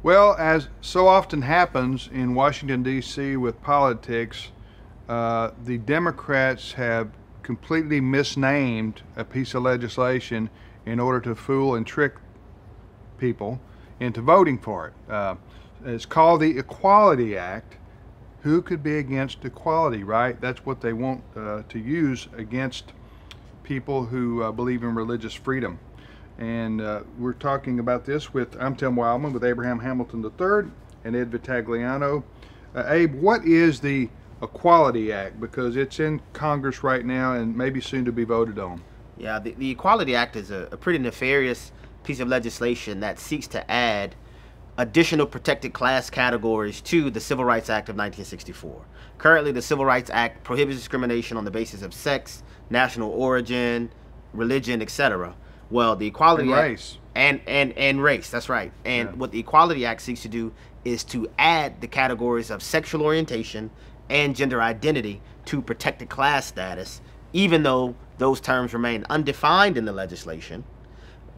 Well, as so often happens in Washington, D.C. with politics, the Democrats have completely misnamed a piece of legislation in order to fool and trick people into voting for it. It's called the Equality Act. Who could be against equality, right? That's what they want to use against people who believe in religious freedom. And we're talking about this with, I'm Tim Wildman with Abraham Hamilton III and Ed Vitagliano. Abe, what is the Equality Act? Because it's in Congress right now and maybe soon to be voted on. Yeah, the Equality Act is a pretty nefarious piece of legislation that seeks to add additional protected class categories to the Civil Rights Act of 1964. Currently, the Civil Rights Act prohibits discrimination on the basis of sex, national origin, religion, etc. Well, the Equality Act race. And race, that's right. And what the Equality Act seeks to do is to add the categories of sexual orientation and gender identity to protected class status, even though those terms remain undefined in the legislation.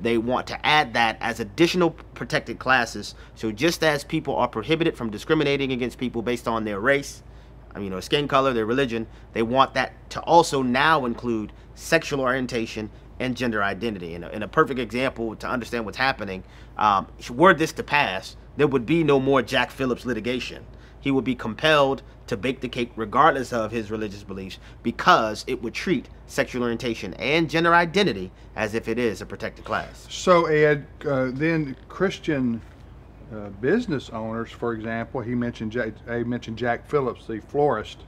They want to add that as additional protected classes. So just as people are prohibited from discriminating against people based on their race, skin color, their religion, they want that to also now include sexual orientation and gender identity. And a perfect example to understand what's happening, were this to pass, there would be no more Jack Phillips litigation. He would be compelled to bake the cake regardless of his religious beliefs, because it would treat sexual orientation and gender identity as if it is a protected class. So Ed, then Christian business owners, for example, he mentioned Jack Phillips, the florist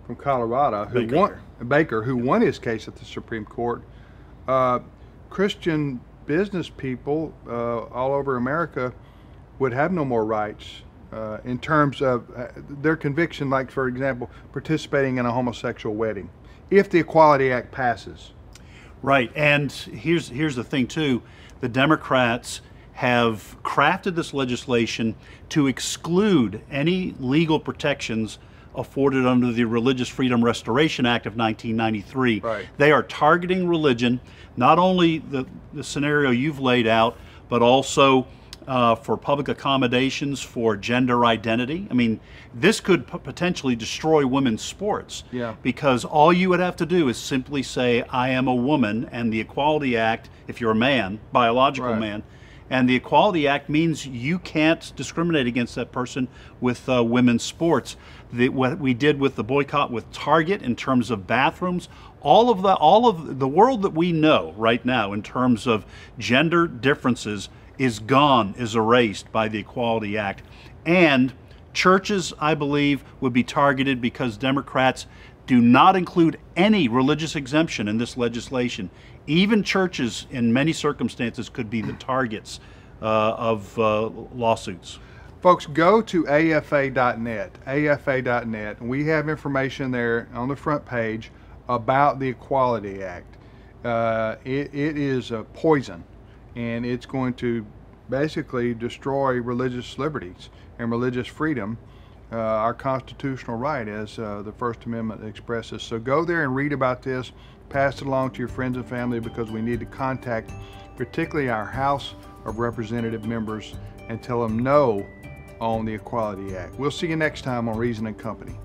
from Colorado, who won his case at the Supreme Court. Christian business people all over America would have no more rights in terms of their conviction, like, for example, participating in a homosexual wedding, if the Equality Act passes. Right, and here's the thing too, the Democrats have crafted this legislation to exclude any legal protections afforded under the Religious Freedom Restoration Act of 1993. Right. They are targeting religion, not only the scenario you've laid out, but also for public accommodations for gender identity. I mean, this could potentially destroy women's sports. Yeah. Because all you would have to do is simply say, I am a woman, and the Equality Act, if you're a man, biological man, and the Equality Act means you can't discriminate against that person with women's sports. What we did with the boycott with Target in terms of bathrooms, all of the world that we know right now in terms of gender differences is gone, is erased by the Equality Act. And churches, I believe, would be targeted because Democrats do not include any religious exemption in this legislation. Even churches, in many circumstances, could be the targets of lawsuits. Folks, go to afa.net, afa.net, and we have information there on the front page about the Equality Act. It is a poison, and it's going to basically destroy religious liberties and religious freedom, our constitutional right, as the First Amendment expresses. So go there and read about this, pass it along to your friends and family, because we need to contact particularly our House of Representative members and tell them no on the Equality Act. We'll see you next time on Reason and Company.